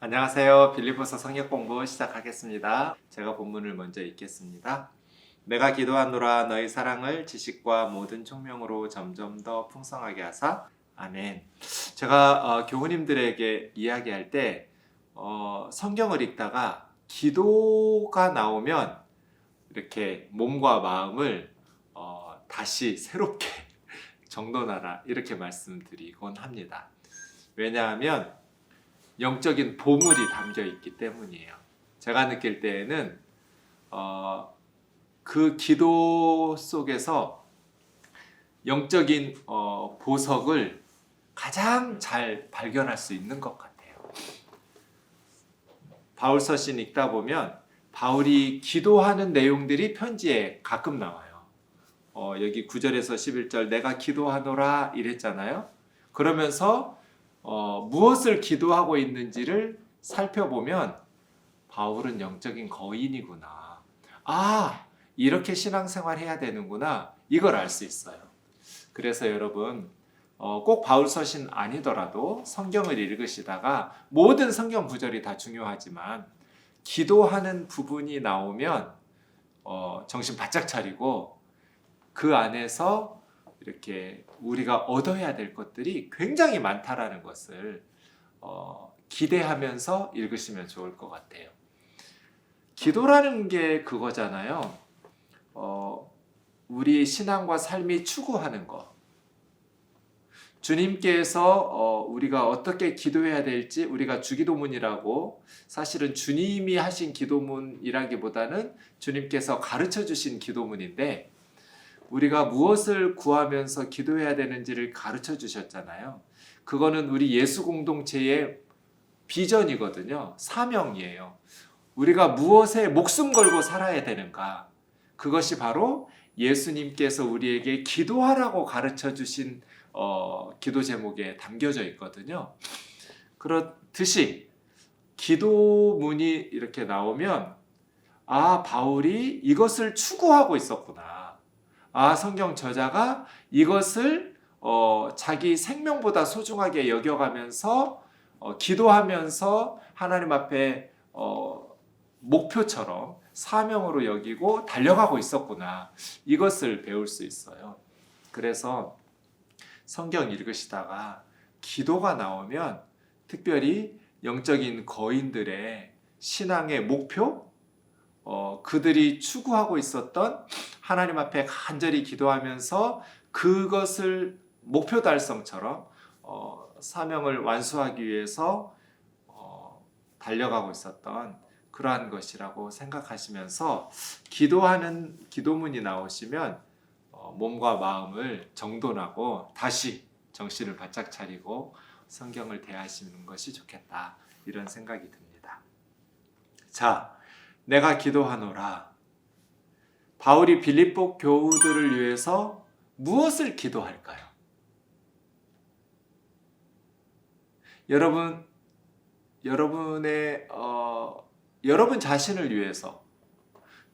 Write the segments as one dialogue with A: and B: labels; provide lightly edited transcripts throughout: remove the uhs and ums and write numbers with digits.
A: 안녕하세요. 빌립보서 성역 공부 시작하겠습니다. 제가 본문을 먼저 읽겠습니다. 내가 기도하노라 너희 사랑을 지식과 모든 총명으로 점점 더 풍성하게 하사. 아멘. 제가 교우님들에게 이야기할 때 성경을 읽다가 기도가 나오면 이렇게 몸과 마음을 다시 새롭게 정돈하라 이렇게 말씀드리곤 합니다. 왜냐하면 영적인 보물이 담겨 있기 때문이에요. 제가 느낄 때에는 그 기도 속에서 영적인 보석을 가장 잘 발견할 수 있는 것 같아요. 바울 서신 읽다 보면 바울이 기도하는 내용들이 편지에 가끔 나와요. 여기 9절에서 11절 내가 기도하노라 이랬잖아요. 그러면서 무엇을 기도하고 있는지를 살펴보면 바울은 영적인 거인이구나. 이렇게 신앙생활 해야 되는구나. 이걸 알 수 있어요. 그래서 여러분 꼭 바울 서신 아니더라도 성경을 읽으시다가 모든 성경 구절이 다 중요하지만 기도하는 부분이 나오면 정신 바짝 차리고 그 안에서 이렇게 우리가 얻어야 될 것들이 굉장히 많다라는 것을 기대하면서 읽으시면 좋을 것 같아요. 기도라는 게 그거잖아요. 우리 신앙과 삶이 추구하는 것. 주님께서 우리가 어떻게 기도해야 될지 우리가 주기도문이라고 사실은 주님이 하신 기도문이라기보다는 주님께서 가르쳐 주신 기도문인데 우리가 무엇을 구하면서 기도해야 되는지를 가르쳐 주셨잖아요. 그거는 우리 예수 공동체의 비전이거든요. 사명이에요. 우리가 무엇에 목숨 걸고 살아야 되는가? 그것이 바로 예수님께서 우리에게 기도하라고 가르쳐 주신 기도 제목에 담겨져 있거든요. 그렇듯이 기도문이 이렇게 나오면 바울이 이것을 추구하고 있었구나. 성경 저자가 이것을 자기 생명보다 소중하게 여겨가면서 기도하면서 하나님 앞에 목표처럼 사명으로 여기고 달려가고 있었구나. 이것을 배울 수 있어요. 그래서 성경 읽으시다가 기도가 나오면 특별히 영적인 거인들의 신앙의 목표, 그들이 추구하고 있었던 하나님 앞에 간절히 기도하면서 그것을 목표 달성처럼 사명을 완수하기 위해서 달려가고 있었던 그러한 것이라고 생각하시면서 기도하는 기도문이 나오시면 몸과 마음을 정돈하고 다시 정신을 바짝 차리고 성경을 대하시는 것이 좋겠다 이런 생각이 듭니다. 자, 내가 기도하노라. 바울이 빌립보 교우들을 위해서 무엇을 기도할까요? 여러분 자신을 위해서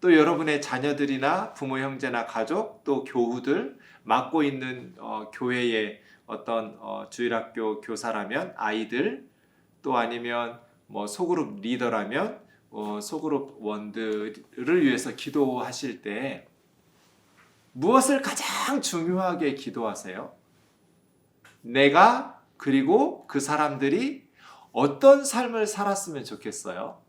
A: 또 여러분의 자녀들이나 부모 형제나 가족 또 교우들 맡고 있는 교회의 어떤 주일학교 교사라면 아이들 또 아니면 소그룹 리더라면 소그룹 원들을 위해서 기도하실 때 무엇을 가장 중요하게 기도하세요? 내가 그리고 그 사람들이 어떤 삶을 살았으면 좋겠어요?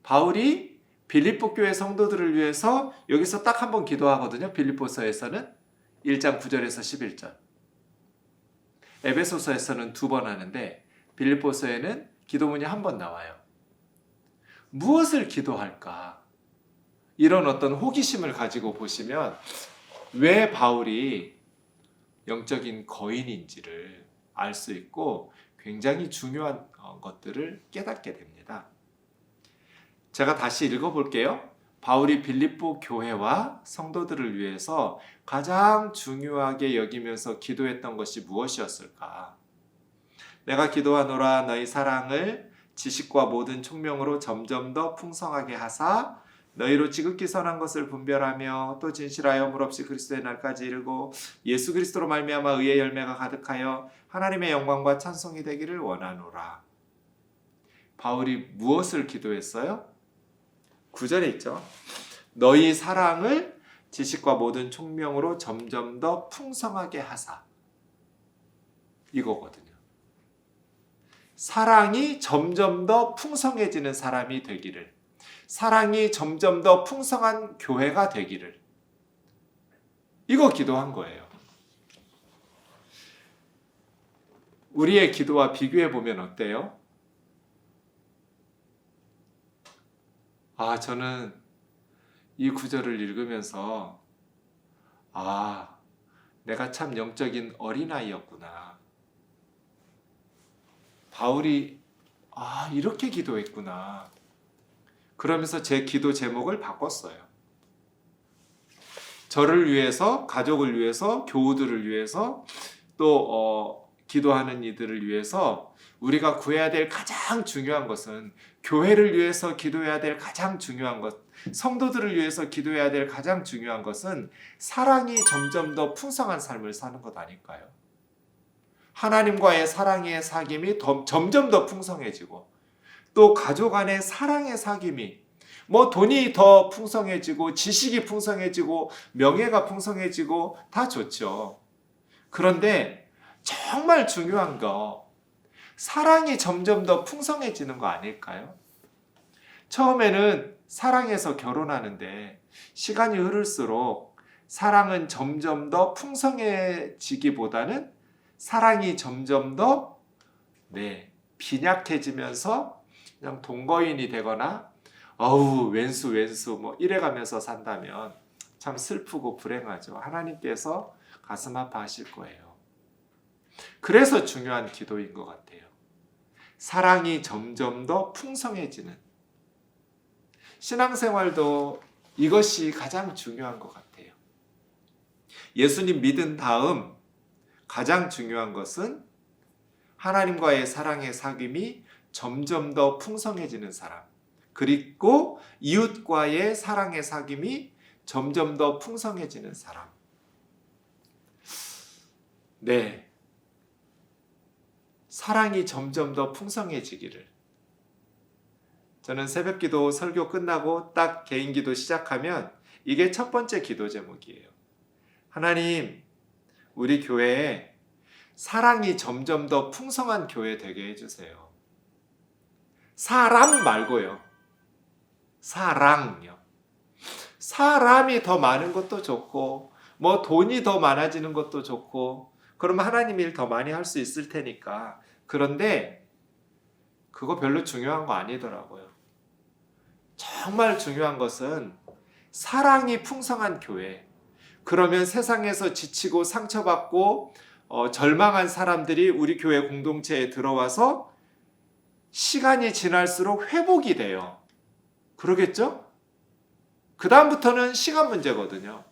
A: 바울이 빌립보 교회 성도들을 위해서 여기서 딱 한 번 기도하거든요. 빌립보서에서는 1장 9절에서 11절. 에베소서에서는 2번 하는데 빌립보서에는 기도문이 한 번 나와요. 무엇을 기도할까? 이런 어떤 호기심을 가지고 보시면 왜 바울이 영적인 거인인지를 알 수 있고 굉장히 중요한 것들을 깨닫게 됩니다. 제가 다시 읽어볼게요. 바울이 빌립보 교회와 성도들을 위해서 가장 중요하게 여기면서 기도했던 것이 무엇이었을까? 내가 기도하노라 너희 사랑을 지식과 모든 총명으로 점점 더 풍성하게 하사 너희로 지극히 선한 것을 분별하며 또 진실하여 물없이 그리스도의 날까지 이르고 예수 그리스도로 말미암아 의의 열매가 가득하여 하나님의 영광과 찬송이 되기를 원하노라. 바울이 무엇을 기도했어요? 9절에 있죠. 너희 사랑을 지식과 모든 총명으로 점점 더 풍성하게 하사. 이거거든요. 사랑이 점점 더 풍성해지는 사람이 되기를, 사랑이 점점 더 풍성한 교회가 되기를, 이거 기도한 거예요. 우리의 기도와 비교해 보면 어때요? 저는 이 구절을 읽으면서 내가 참 영적인 어린아이였구나. 바울이 이렇게 기도했구나. 그러면서 제 기도 제목을 바꿨어요. 저를 위해서, 가족을 위해서, 교우들을 위해서, 또 기도하는 이들을 위해서 우리가 구해야 될 가장 중요한 것은, 교회를 위해서 기도해야 될 가장 중요한 것, 성도들을 위해서 기도해야 될 가장 중요한 것은 사랑이 점점 더 풍성한 삶을 사는 것 아닐까요? 하나님과의 사랑의 사귐이 점점 더 풍성해지고, 또 가족 안의 사랑의 사귐이, 돈이 더 풍성해지고 지식이 풍성해지고 명예가 풍성해지고 다 좋죠. 그런데 정말 중요한 거, 사랑이 점점 더 풍성해지는 거 아닐까요? 처음에는 사랑해서 결혼하는데 시간이 흐를수록 사랑은 점점 더 풍성해지기보다는 사랑이 점점 더 빈약해지면서 그냥 동거인이 되거나 웬수 이래가면서 산다면 참 슬프고 불행하죠. 하나님께서 가슴 아파하실 거예요. 그래서 중요한 기도인 것 같아요. 사랑이 점점 더 풍성해지는, 신앙생활도 이것이 가장 중요한 것 같아요. 예수님 믿은 다음 가장 중요한 것은 하나님과의 사랑의 사귐이 점점 더 풍성해지는 사람, 그리고 이웃과의 사랑의 사귐이 점점 더 풍성해지는 사람. 사랑이 점점 더 풍성해지기를. 저는 새벽기도 설교 끝나고 딱 개인기도 시작하면 이게 첫 번째 기도 제목이에요. 하나님, 우리 교회에 사랑이 점점 더 풍성한 교회 되게 해주세요. 사람 말고요. 사랑요. 사람이 더 많은 것도 좋고, 돈이 더 많아지는 것도 좋고, 그러면 하나님 일 더 많이 할 수 있을 테니까. 그런데 그거 별로 중요한 거 아니더라고요. 정말 중요한 것은 사랑이 풍성한 교회. 그러면 세상에서 지치고 상처받고 절망한 사람들이 우리 교회 공동체에 들어와서 시간이 지날수록 회복이 돼요. 그러겠죠? 그 다음부터는 시간 문제거든요.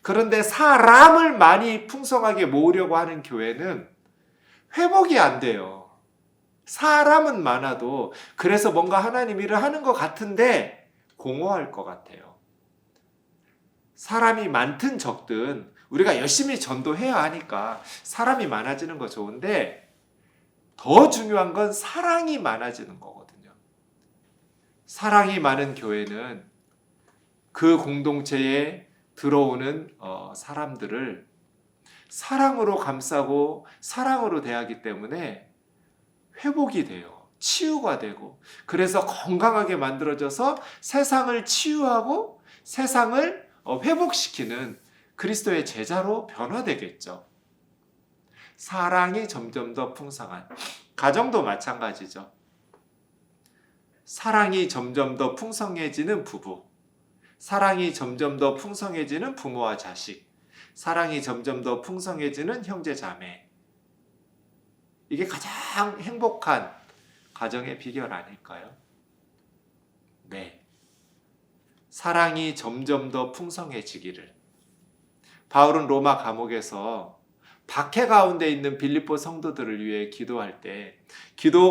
A: 그런데 사람을 많이 풍성하게 모으려고 하는 교회는 회복이 안 돼요. 사람은 많아도, 그래서 뭔가 하나님 일을 하는 것 같은데 공허할 것 같아요. 사람이 많든 적든 우리가 열심히 전도해야 하니까 사람이 많아지는 거 좋은데, 더 중요한 건 사랑이 많아지는 거거든요. 사랑이 많은 교회는 그 공동체에 들어오는 사람들을 사랑으로 감싸고 사랑으로 대하기 때문에 회복이 돼요. 치유가 되고, 그래서 건강하게 만들어져서 세상을 치유하고 세상을 회복시키는 그리스도의 제자로 변화되겠죠. 사랑이 점점 더 풍성한, 가정도 마찬가지죠. 사랑이 점점 더 풍성해지는 부부, 사랑이 점점 더 풍성해지는 부모와 자식, 사랑이 점점 더 풍성해지는 형제 자매. 이게 가장 행복한 가정의 비결 아닐까요? 사랑이 점점 더 풍성해지기를. 바울은 로마 감옥에서 박해 가운데 있는 빌립보 성도들을 위해 기도할 때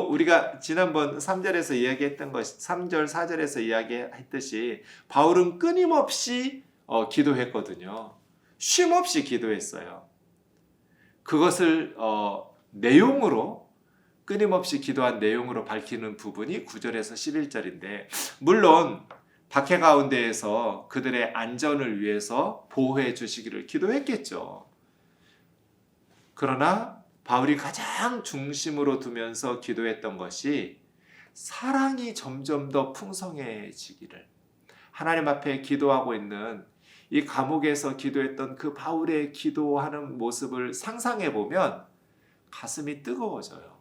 A: 우리가 지난번 3절에서 이야기했던 것 3절 4절에서 이야기했듯이 바울은 끊임없이 기도했거든요. 쉼없이 기도했어요. 그것을 내용으로 끊임없이 기도한 내용으로 밝히는 부분이 9절에서 11절인데 물론 박해 가운데에서 그들의 안전을 위해서 보호해 주시기를 기도했겠죠. 그러나 바울이 가장 중심으로 두면서 기도했던 것이 사랑이 점점 더 풍성해지기를, 하나님 앞에 기도하고 있는 이 감옥에서 기도했던 그 바울의 기도하는 모습을 상상해 보면 가슴이 뜨거워져요.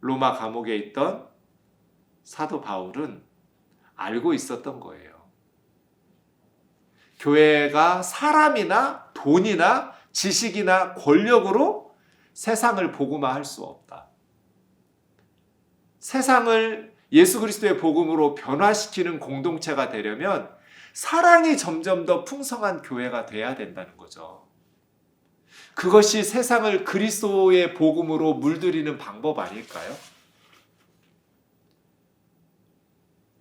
A: 로마 감옥에 있던 사도 바울은 알고 있었던 거예요. 교회가 사람이나 돈이나 지식이나 권력으로 세상을 복음화할 수 없다. 세상을 예수 그리스도의 복음으로 변화시키는 공동체가 되려면 사랑이 점점 더 풍성한 교회가 돼야 된다는 거죠. 그것이 세상을 그리스도의 복음으로 물들이는 방법 아닐까요?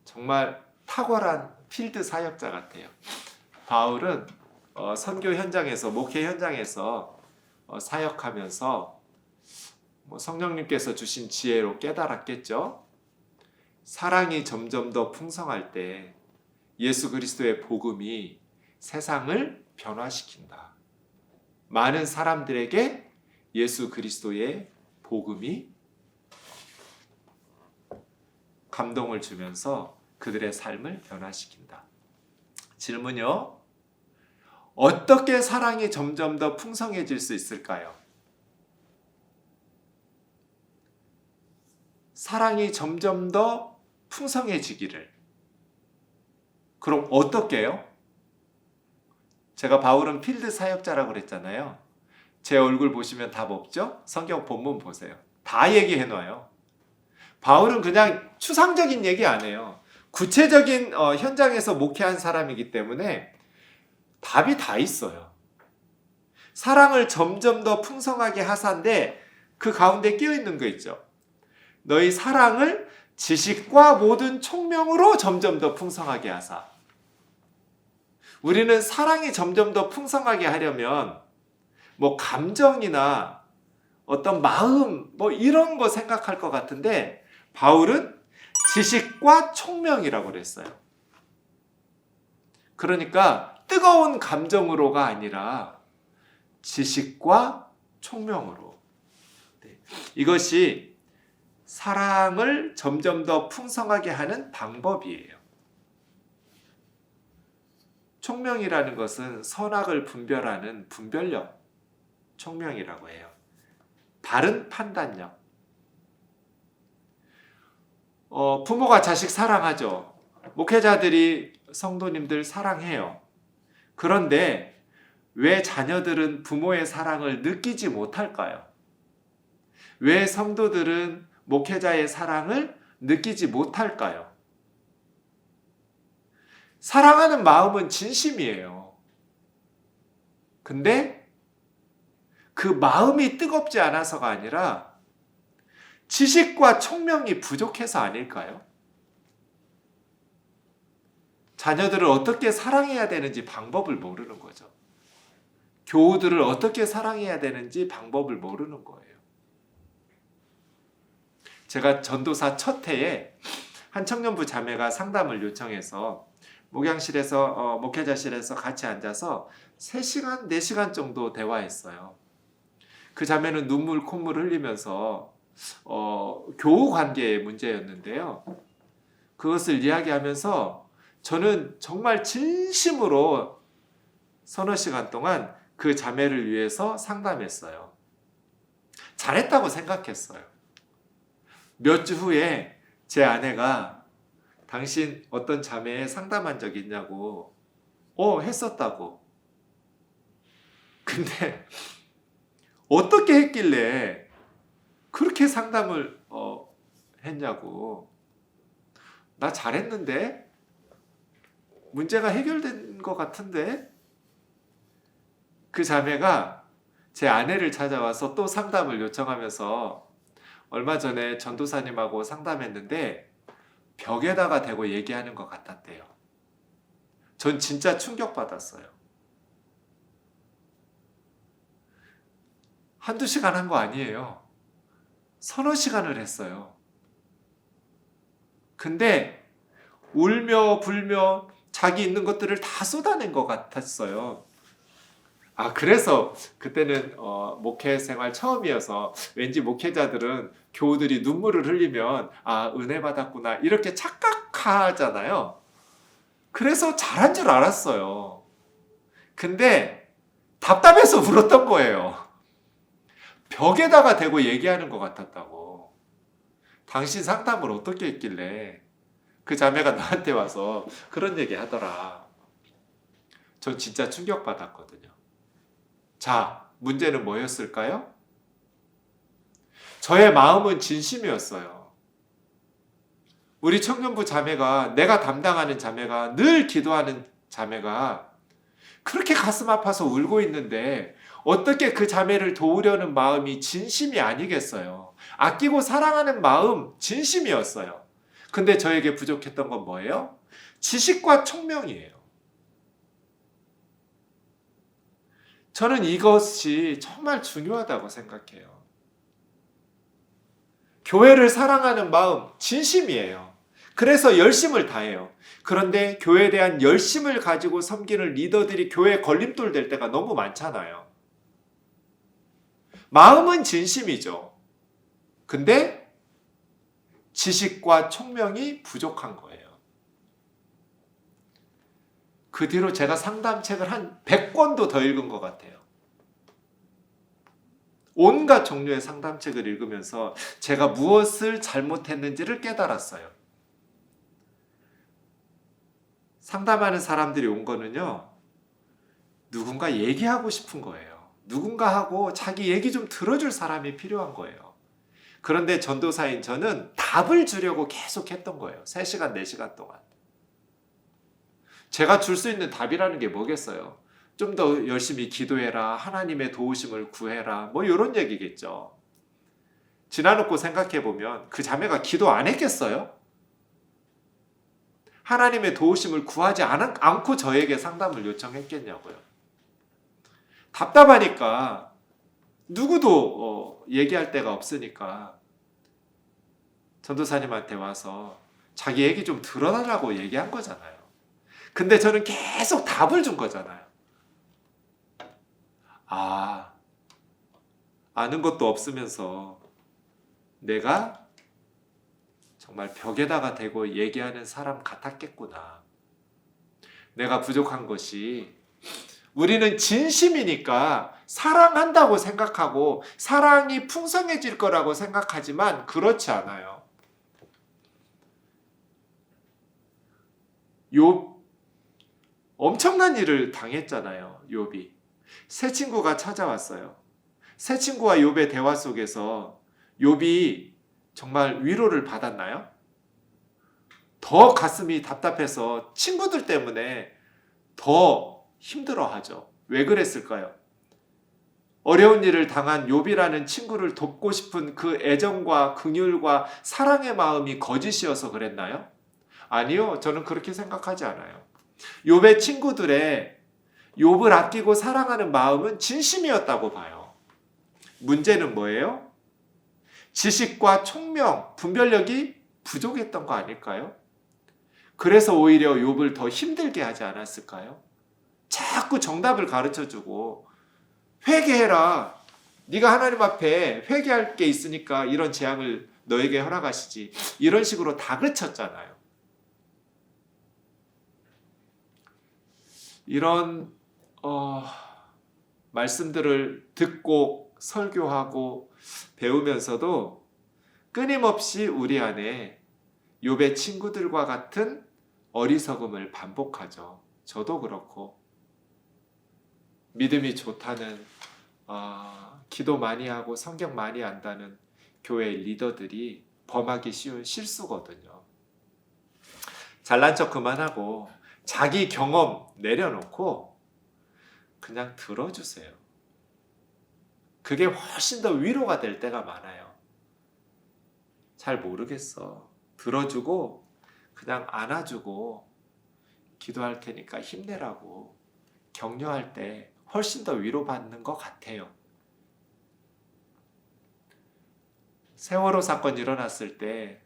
A: 정말 탁월한 필드 사역자 같아요. 바울은 선교 현장에서, 목회 현장에서 사역하면서 성령님께서 주신 지혜로 깨달았겠죠. 사랑이 점점 더 풍성할 때 예수 그리스도의 복음이 세상을 변화시킨다. 많은 사람들에게 예수 그리스도의 복음이 감동을 주면서 그들의 삶을 변화시킨다. 질문요. 어떻게 사랑이 점점 더 풍성해질 수 있을까요? 사랑이 점점 더 풍성해지기를. 그럼 어떻게요? 제가 바울은 필드 사역자라고 그랬잖아요. 제 얼굴 보시면 답 없죠? 성경 본문 보세요. 다 얘기해 놔요. 바울은 그냥 추상적인 얘기 안 해요. 구체적인 현장에서 목회한 사람이기 때문에 답이 다 있어요. 사랑을 점점 더 풍성하게 하사인데 그 가운데 끼어 있는 거 있죠. 너희 사랑을 지식과 모든 총명으로 점점 더 풍성하게 하사. 우리는 사랑이 점점 더 풍성하게 하려면 감정이나 어떤 마음 이런 거 생각할 것 같은데 바울은 지식과 총명이라고 그랬어요. 그러니까 뜨거운 감정으로가 아니라 지식과 총명으로. 이것이 사랑을 점점 더 풍성하게 하는 방법이에요. 총명이라는 것은 선악을 분별하는 분별력, 총명이라고 해요. 바른 판단력. 부모가 자식 사랑하죠. 목회자들이 성도님들 사랑해요. 그런데 왜 자녀들은 부모의 사랑을 느끼지 못할까요? 왜 성도들은 목회자의 사랑을 느끼지 못할까요? 사랑하는 마음은 진심이에요. 근데 그 마음이 뜨겁지 않아서가 아니라 지식과 총명이 부족해서 아닐까요? 자녀들을 어떻게 사랑해야 되는지 방법을 모르는 거죠. 교우들을 어떻게 사랑해야 되는지 방법을 모르는 거예요. 제가 전도사 첫 해에 한 청년부 자매가 상담을 요청해서 목양실에서 목회자실에서 같이 앉아서 3시간, 4시간 정도 대화했어요. 그 자매는 눈물 콧물을 흘리면서 교우 관계의 문제였는데요. 그것을 이야기하면서 저는 정말 진심으로 서너 시간 동안 그 자매를 위해서 상담했어요. 잘했다고 생각했어요. 몇 주 후에 제 아내가 당신 어떤 자매에 상담한 적 있냐고 했었다고. 근데 어떻게 했길래 그렇게 상담을 했냐고. 나 잘했는데? 문제가 해결된 것 같은데? 그 자매가 제 아내를 찾아와서 또 상담을 요청하면서 얼마 전에 전도사님하고 상담했는데 벽에다가 대고 얘기하는 것 같았대요. 전 진짜 충격받았어요. 한두 시간 한 거 아니에요. 서너 시간을 했어요. 근데 울며 불며 자기 있는 것들을 다 쏟아낸 것 같았어요. 그래서 그때는 목회 생활 처음이어서 왠지 목회자들은 교우들이 눈물을 흘리면 은혜 받았구나 이렇게 착각하잖아요. 그래서 잘한 줄 알았어요. 근데 답답해서 울었던 거예요. 벽에다가 대고 얘기하는 것 같았다고. 당신 상담을 어떻게 했길래 그 자매가 나한테 와서 그런 얘기 하더라. 전 진짜 충격받았거든요. 자, 문제는 뭐였을까요? 저의 마음은 진심이었어요. 우리 청년부 자매가, 내가 담당하는 자매가, 늘 기도하는 자매가 그렇게 가슴 아파서 울고 있는데 어떻게 그 자매를 도우려는 마음이 진심이 아니겠어요? 아끼고 사랑하는 마음 진심이었어요. 근데 저에게 부족했던 건 뭐예요? 지식과 총명이에요. 저는 이것이 정말 중요하다고 생각해요. 교회를 사랑하는 마음 진심이에요. 그래서 열심을 다해요. 그런데 교회에 대한 열심을 가지고 섬기는 리더들이 교회에 걸림돌 될 때가 너무 많잖아요. 마음은 진심이죠. 근데 지식과 총명이 부족한 거예요. 그 뒤로 제가 상담책을 한 100권도 더 읽은 것 같아요. 온갖 종류의 상담책을 읽으면서 제가 무엇을 잘못했는지를 깨달았어요. 상담하는 사람들이 온 거는요, 누군가 얘기하고 싶은 거예요. 누군가 하고 자기 얘기 좀 들어줄 사람이 필요한 거예요. 그런데 전도사인 저는 답을 주려고 계속 했던 거예요. 3시간, 4시간 동안. 제가 줄 수 있는 답이라는 게 뭐겠어요? 좀 더 열심히 기도해라, 하나님의 도우심을 구해라, 뭐 이런 얘기겠죠. 지나놓고 생각해보면 그 자매가 기도 안 했겠어요? 하나님의 도우심을 구하지 않고 저에게 상담을 요청했겠냐고요. 답답하니까 누구도 얘기할 데가 없으니까 전도사님한테 와서 자기 얘기 좀 들어달라고 얘기한 거잖아요. 근데 저는 계속 답을 준 거잖아요. 아는 것도 없으면서 내가 정말 벽에다가 대고 얘기하는 사람 같았겠구나. 내가 부족한 것이, 우리는 진심이니까 사랑한다고 생각하고 사랑이 풍성해질 거라고 생각하지만 그렇지 않아요. 욥 엄청난 일을 당했잖아요. 욥이. 새 친구가 찾아왔어요. 새 친구와 욥의 대화 속에서 욥이 정말 위로를 받았나요? 더 가슴이 답답해서 친구들 때문에 더 힘들어하죠. 왜 그랬을까요? 어려운 일을 당한 욥이라는 친구를 돕고 싶은 그 애정과 긍휼과 사랑의 마음이 거짓이어서 그랬나요? 아니요, 저는 그렇게 생각하지 않아요. 욥의 친구들의 욥을 아끼고 사랑하는 마음은 진심이었다고 봐요. 문제는 뭐예요? 지식과 총명, 분별력이 부족했던 거 아닐까요? 그래서 오히려 욥을 더 힘들게 하지 않았을까요? 자꾸 정답을 가르쳐주고 회개해라. 네가 하나님 앞에 회개할 게 있으니까 이런 재앙을 너에게 허락하시지. 이런 식으로 다그쳤잖아요. 이런 말씀들을 듣고 설교하고 배우면서도 끊임없이 우리 안에 욥의 친구들과 같은 어리석음을 반복하죠. 저도 그렇고 믿음이 좋다는 기도 많이 하고 성경 많이 안다는 교회 리더들이 범하기 쉬운 실수거든요. 잘난 척 그만하고 자기 경험 내려놓고 그냥 들어주세요. 그게 훨씬 더 위로가 될 때가 많아요. 잘 모르겠어. 들어주고 그냥 안아주고 기도할 테니까 힘내라고 격려할 때 훨씬 더 위로받는 것 같아요. 세월호 사건 일어났을 때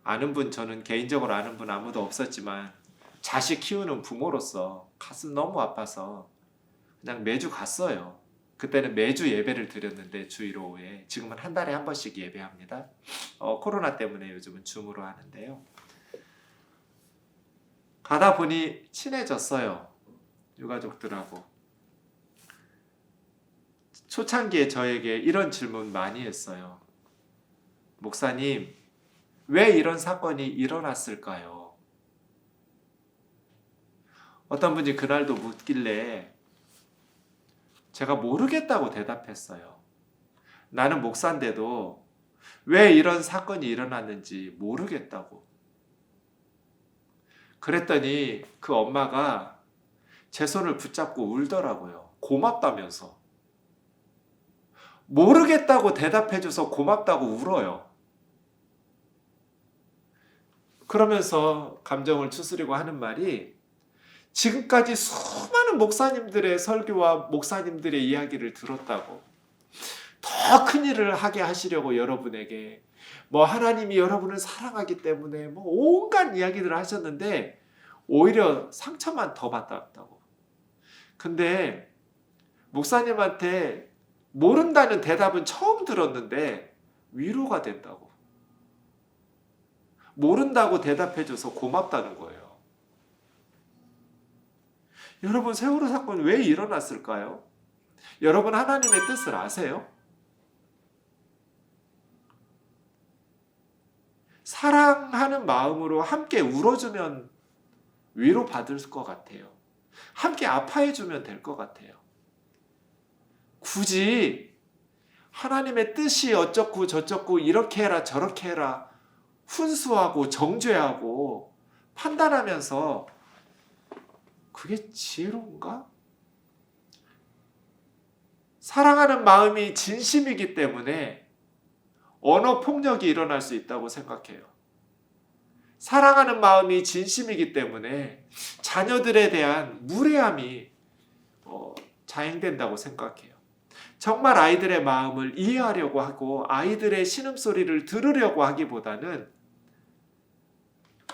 A: 아는 분, 저는 개인적으로 아는 분 아무도 없었지만 자식 키우는 부모로서 가슴 너무 아파서 그냥 매주 갔어요. 그때는 매주 예배를 드렸는데 주 1, 5에 지금은 한 달에 한 번씩 예배합니다. 코로나 때문에 요즘은 줌으로 하는데요. 가다 보니 친해졌어요. 유가족들하고. 초창기에 저에게 이런 질문 많이 했어요. 목사님, 왜 이런 사건이 일어났을까요? 어떤 분이 그날도 묻길래 제가 모르겠다고 대답했어요. 나는 목사인데도 왜 이런 사건이 일어났는지 모르겠다고. 그랬더니 그 엄마가 제 손을 붙잡고 울더라고요. 고맙다면서. 모르겠다고 대답해줘서 고맙다고 울어요. 그러면서 감정을 추스리고 하는 말이 지금까지 수많은 목사님들의 설교와 목사님들의 이야기를 들었다고. 더 큰 일을 하게 하시려고 여러분에게 하나님이 여러분을 사랑하기 때문에 온갖 이야기들을 하셨는데 오히려 상처만 더 받았다고. 근데 목사님한테 모른다는 대답은 처음 들었는데 위로가 된다고. 모른다고 대답해줘서 고맙다는 거예요. 여러분, 세월호 사건 왜 일어났을까요? 여러분, 하나님의 뜻을 아세요? 사랑하는 마음으로 함께 울어주면 위로받을 것 같아요. 함께 아파해주면 될 것 같아요. 굳이 하나님의 뜻이 어쩌고 저쩌고 이렇게 해라 저렇게 해라 훈수하고 정죄하고 판단하면서 그게 지혜로운가? 사랑하는 마음이 진심이기 때문에 언어 폭력이 일어날 수 있다고 생각해요. 사랑하는 마음이 진심이기 때문에 자녀들에 대한 무례함이 자행된다고 생각해요. 정말 아이들의 마음을 이해하려고 하고 아이들의 신음소리를 들으려고 하기보다는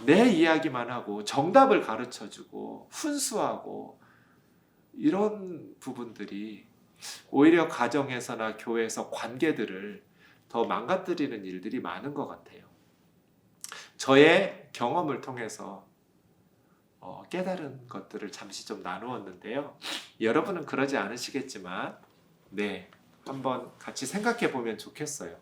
A: 내 이야기만 하고 정답을 가르쳐주고 훈수하고 이런 부분들이 오히려 가정에서나 교회에서 관계들을 더 망가뜨리는 일들이 많은 것 같아요. 저의 경험을 통해서 깨달은 것들을 잠시 좀 나누었는데요. 여러분은 그러지 않으시겠지만 한번 같이 생각해 보면 좋겠어요.